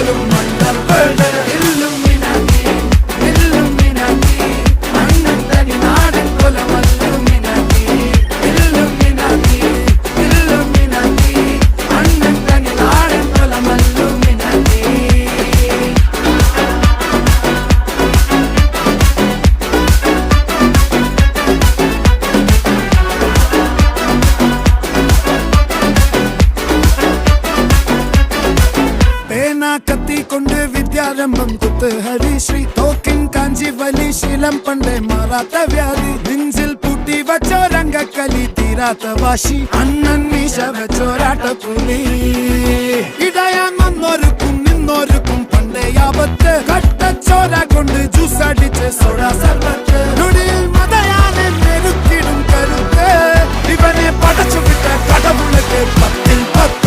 പോലും മണ്ടപ്പേട് Illuminati Illuminati അണ്ണൻ തനി നാടൻ കൊലമല്ലുമിനാറ്റി ഇല്ലുമിനാറ്റി ഇല്ലുമിനാറ്റി അണ്ണൻ തനി നാടൻ കൊലമല്ലുമിനാറ്റി. കത്തി കൊണ്ട് വിദ്യാരംഭം കുത്ത് ഹരിശ്രീ തോക്കിൻ കാഞ്ചി വലി ശീലം പണ്ടേ മാറാത്ത വ്യാധി നെഞ്ചിൽ പൂട്ടി വച്ചോരംഗക്കലി തീരാത്ത വാശി അണ്ണൻ മീശ വെച്ചോരാട്ട പുലി ഇടയാൻ വന്നോർക്കും നിന്നോർക്കും പണ്ടേ ആപത്ത് കട്ടച്ചോര കൊണ്ട് ജ്യൂസ് അടിച്ച് സോഡ സർബത്ത്